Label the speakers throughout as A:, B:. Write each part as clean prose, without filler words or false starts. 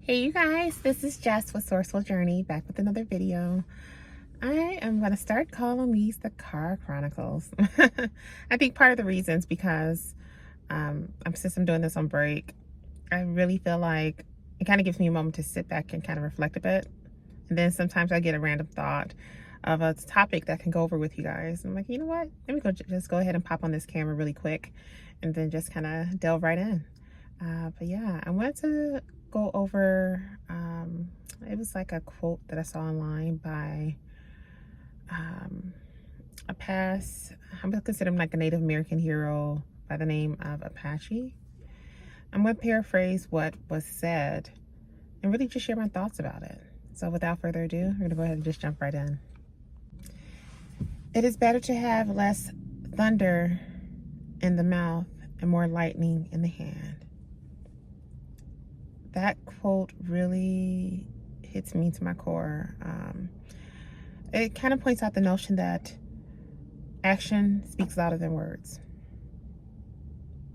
A: Hey you guys, this is Jess with Sourceful Journey, back with another video. I am going to start calling these the Car Chronicles. I think part of the reason is because since I'm doing this on break, I really feel like it kind of gives me a moment to sit back and kind of reflect a bit. And then sometimes I get a random thought of a topic that can go over with you guys. I'm like, you know what? Let me just go ahead and pop on this camera really quick and then just kind of delve right in. But yeah, I wanted to go over, it was like a quote that I saw online by I'm gonna consider him like a Native American hero by the name of Apache. I'm gonna paraphrase what was said and really just share my thoughts about it. So without further ado, we're gonna go ahead and just jump right in. It is better to have less thunder in the mouth and more lightning in the hand. That quote really hits me to my core. It kind of points out the notion that action speaks louder than words.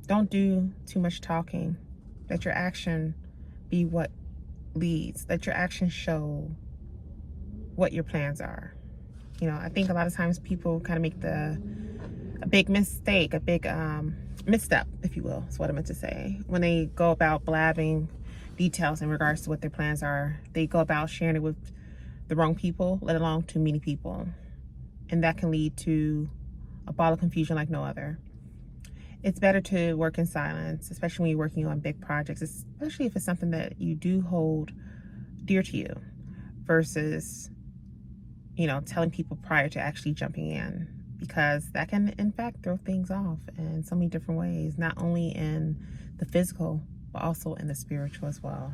A: Don't do too much talking. Let your action be what leads. Let your action show what your plans are. You know, I think a lot of times people kind of make a big mistake, a big misstep, if you will, is what I meant to say. When they go about blabbing details in regards to what their plans are, they go about sharing it with the wrong people, let alone too many people. And that can lead to a ball of confusion like no other. It's better to work in silence, especially when you're working on big projects, especially if it's something that you do hold dear to you, versus, you know, telling people prior to actually jumping in, because that can in fact throw things off in so many different ways, not only in the physical, but also in the spiritual as well.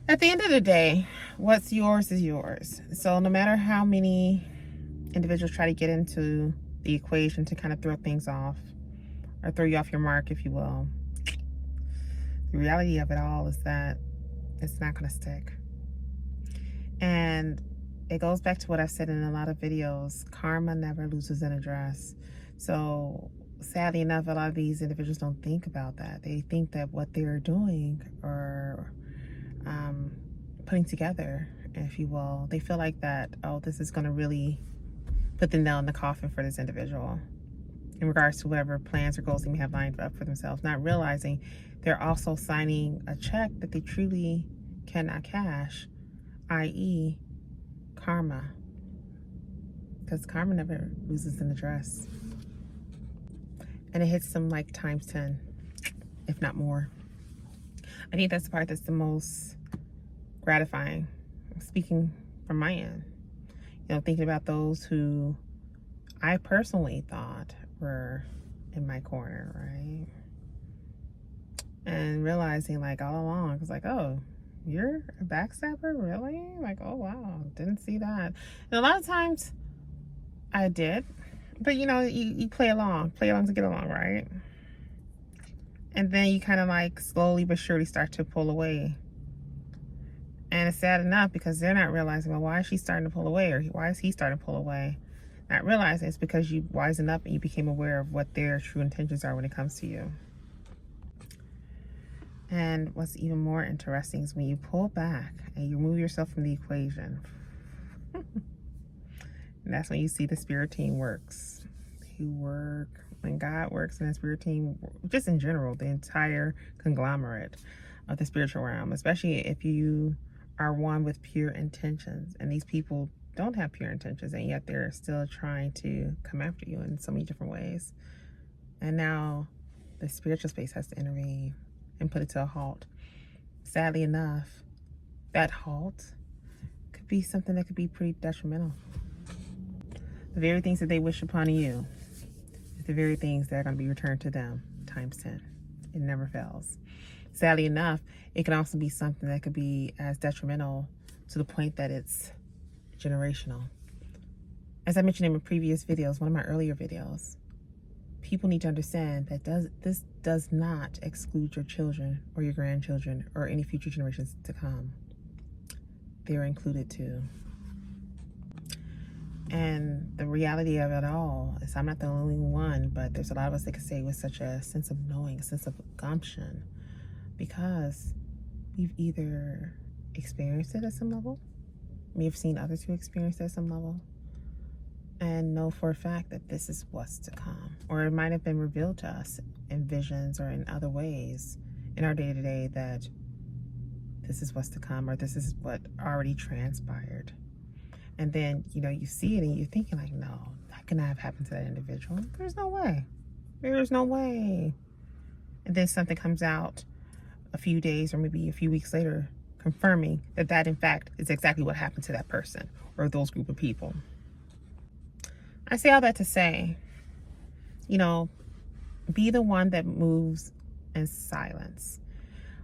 A: At the end of the day, what's yours is yours. So no matter how many individuals try to get into the equation to kind of throw things off or throw you off your mark, if you will, the reality of it all is that it's not going to stick. And it goes back to what I've said in a lot of videos: karma never loses an address. So sadly enough, a lot of these individuals don't think about that. They think that what they're doing or putting together, if you will, they feel like that, oh, this is going to really put the nail in the coffin for this individual in regards to whatever plans or goals they may have lined up for themselves, not realizing they're also signing a check that they truly cannot cash, i.e. karma, because karma never loses an address, and it hits them like times 10, if not more. I think that's the part that's the most gratifying, speaking from my end. You know, thinking about those who I personally thought were in my corner, right? And realizing like all along, it's like, oh, you're a backstabber? Really? Like, oh wow, didn't see that. And a lot of times I did, but you know, you play along to get along, right? And then you kind of like slowly but surely start to pull away. And it's sad enough because they're not realizing, well, why is she starting to pull away, or why is he starting to pull away? Not realizing it's because you wisened up and you became aware of what their true intentions are when it comes to you. And what's even more interesting is when you pull back and you remove yourself from the equation. And that's when you see the spirit team works. When God works in the spirit team, just in general, the entire conglomerate of the spiritual realm, especially if you are one with pure intentions. And these people don't have pure intentions, and yet they're still trying to come after you in so many different ways. And now the spiritual space has to intervene and put it to a halt. Sadly enough, that halt could be something that could be pretty detrimental. The very things that they wish upon you is the very things that are going to be returned to them times 10. It never fails. Sadly enough, it can also be something that could be as detrimental to the point that it's generational. As I mentioned in my previous videos, one of my earlier videos, people need to understand that this does not exclude your children or your grandchildren or any future generations to come. They're included too. And the reality of it all is I'm not the only one, but there's a lot of us that can say with such a sense of knowing, a sense of gumption, because we've either experienced it at some level, may have seen others who experienced it at some level, and know for a fact that this is what's to come. Or it might have been revealed to us in visions or in other ways in our day-to-day that this is what's to come, or this is what already transpired. And then, you see it and you're thinking like, no, that could not have happened to that individual. There's no way. There's no way. And then something comes out a few days or maybe a few weeks later confirming that in fact is exactly what happened to that person or those group of people. I say all that to say, be the one that moves in silence.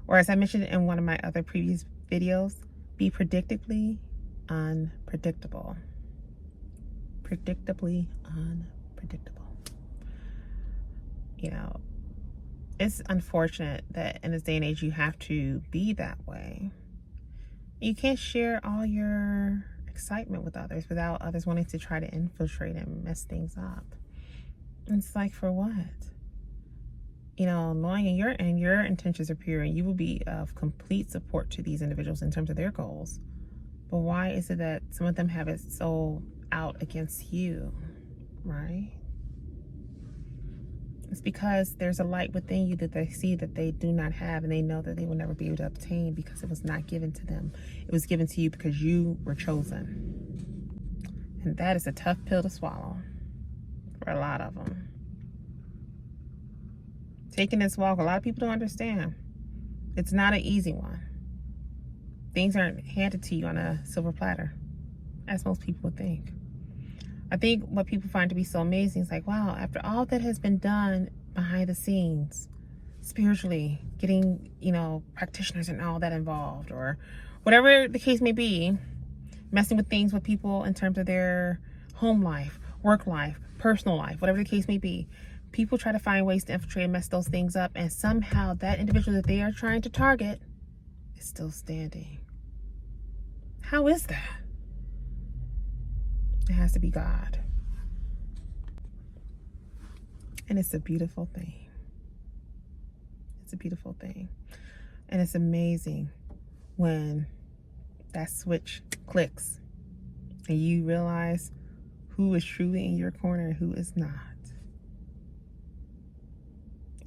A: Or as I mentioned in one of my other previous videos, be predictably unpredictable. Predictably unpredictable. It's unfortunate that in this day and age you have to be that way. You can't share all your excitement with others without others wanting to try to infiltrate and mess things up. It's like, for what? Knowing your intentions are pure and you will be of complete support to these individuals in terms of their goals. But why is it that some of them have it so out against you, right? It's because there's a light within you that they see that they do not have, and they know that they will never be able to obtain because it was not given to them. It was given to you because you were chosen. And that is a tough pill to swallow for a lot of them. Taking this walk, a lot of people don't understand. It's not an easy one. Things aren't handed to you on a silver platter, as most people would think. I think what people find to be so amazing is like, wow, after all that has been done behind the scenes, spiritually, getting, practitioners and all that involved, or whatever the case may be, messing with things with people in terms of their home life, work life, personal life, whatever the case may be, people try to find ways to infiltrate and mess those things up, and somehow that individual that they are trying to target is still standing. How is that? It has to be God. And it's a beautiful thing. It's a beautiful thing. And it's amazing when that switch clicks and you realize who is truly in your corner and who is not.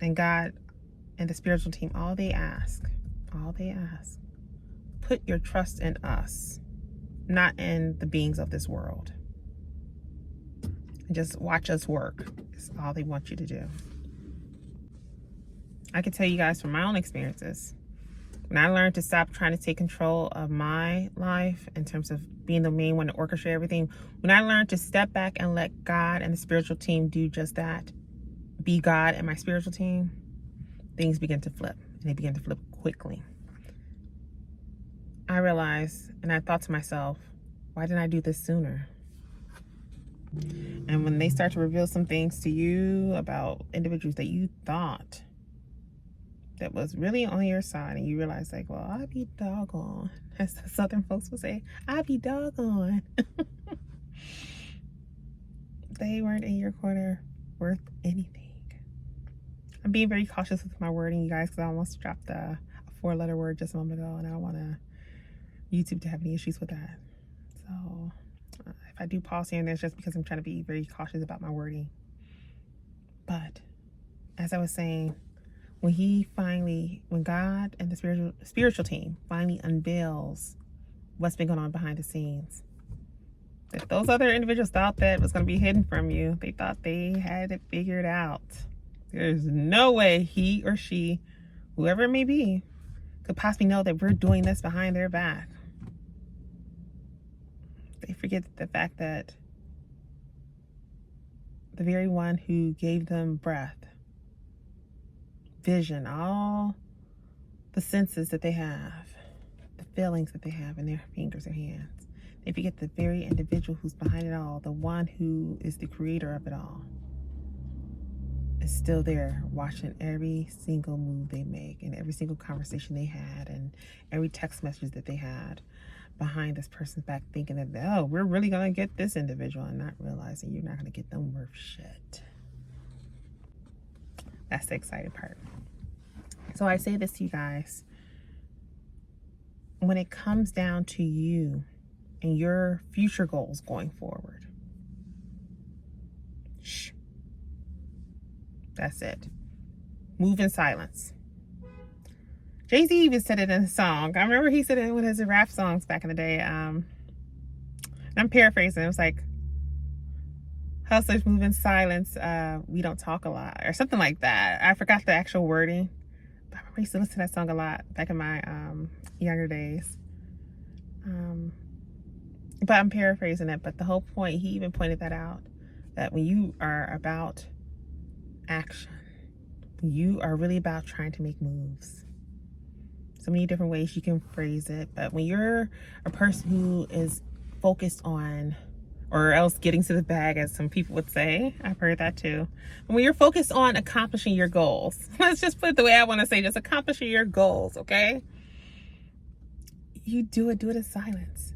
A: And God and the spiritual team, all they ask, put your trust in us, not in the beings of this world. And just watch us work. It's all they want you to do. I can tell you guys from my own experiences, when I learned to stop trying to take control of my life in terms of being the main one to orchestrate everything, when I learned to step back and let God and the spiritual team do just that, be God and my spiritual team, things begin to flip, and they begin to flip quickly. I realized, and I thought to myself, why didn't I do this sooner? And when they start to reveal some things to you about individuals that you thought that was really on your side, and you realize like, well, I be doggone, as the Southern folks would say, I be doggone. They weren't in your corner worth anything. I'm being very cautious with my wording, you guys, because I almost dropped a 4-letter word just a moment ago, and I don't want YouTube to have any issues with that. So if I do pause here and there, it's just because I'm trying to be very cautious about my wording. But as I was saying, when God and the spiritual team finally unveils what's been going on behind the scenes, that those other individuals thought that was going to be hidden from you. They thought they had it figured out. There's no way he or she, whoever it may be, could possibly know that we're doing this behind their back. They forget the fact that the very one who gave them breath, vision, all the senses that they have, the feelings that they have in their fingers or hands, they forget the very individual who's behind it all, the one who is the creator of it all, is still there watching every single move they make and every single conversation they had and every text message that they had behind this person's back, thinking that, oh, we're really going to get this individual, and not realizing you're not going to get them worth shit. That's the exciting part. So I say this to you guys. when it comes down to you and your future goals going forward, shh, that's it. Move in silence. Jay-Z even said it in a song. I remember he said it in one of his rap songs back in the day. I'm paraphrasing. It was like, hustlers move in silence. We don't talk a lot, or something like that. I forgot the actual wording. But I remember I used to listen to that song a lot back in my younger days. But I'm paraphrasing it. But the whole point, he even pointed that out, that when you are about action, you are really about trying to make moves. So many different ways you can phrase it, but when you're a person who is focused on, or else getting to the bag, as some people would say, I've heard that too. When you're focused on accomplishing your goals, let's just put it the way I want to say, just accomplishing your goals, okay? You do it in silence.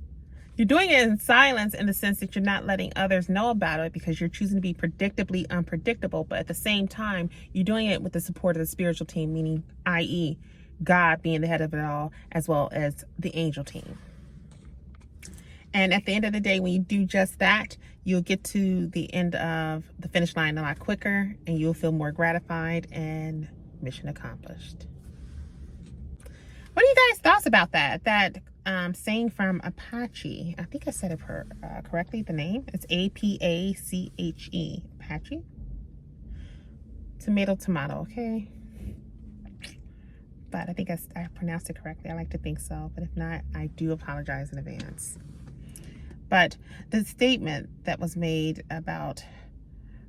A: You're doing it in silence in the sense that you're not letting others know about it because you're choosing to be predictably unpredictable, but at the same time, you're doing it with the support of the spiritual team, meaning, i.e., God being the head of it all, as well as the angel team. And at the end of the day, when you do just that, you'll get to the end of the finish line a lot quicker, and you'll feel more gratified and mission accomplished. What are you guys' thoughts about that? That saying from Apache. I think I said it correctly, the name. It's A-P-A-C-H-E. Apache? Tomato, okay? But I think I pronounced it correctly. I like to think so. But if not, I do apologize in advance. But the statement that was made about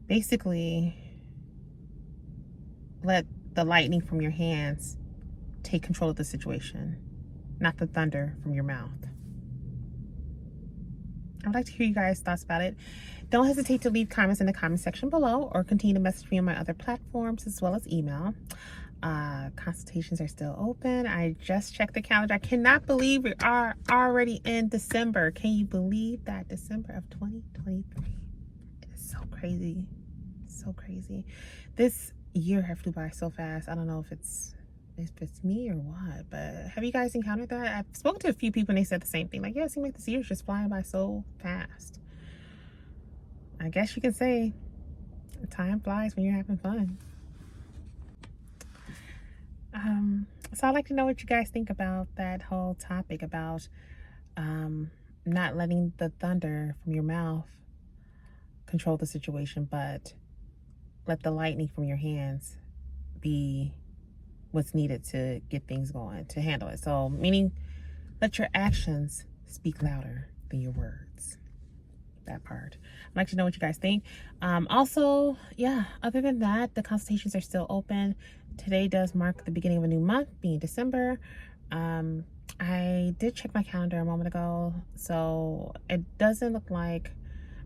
A: basically let the lightning from your hands take control of the situation, not the thunder from your mouth. I would like to hear you guys' thoughts about it. Don't hesitate to leave comments in the comment section below, or continue to message me on my other platforms as well as email. Consultations are still open. I just checked the calendar. I cannot believe we are already in December. Can you believe that? December of 2023. It is so crazy. So crazy. This year have flew by so fast. I don't know if it's me or what, but have you guys encountered that? I've spoken to a few people and they said the same thing. Like, yeah, it seems like this year is just flying by so fast. I guess you can say time flies when you're having fun. So I'd like to know what you guys think about that whole topic about not letting the thunder from your mouth control the situation, but let the lightning from your hands be what's needed to get things going, to handle it. So meaning, let your actions speak louder than your words. That part. I'd like to know what you guys think. Also, yeah, other than that, the consultations are still open. Today does mark the beginning of a new month, being December. I did check my calendar a moment ago, so it doesn't look like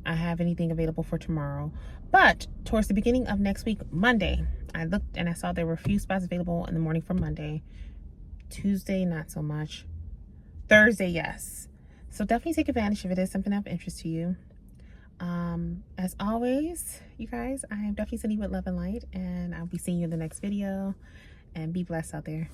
A: I have anything available for tomorrow. But towards the beginning of next week, Monday, I looked and I saw there were a few spots available in the morning for Monday. Tuesday, not so much. Thursday, yes. So definitely take advantage if it is something of interest to you. As always, you guys, I am definitely sending you with love and light, and I'll be seeing you in the next video, and be blessed out there.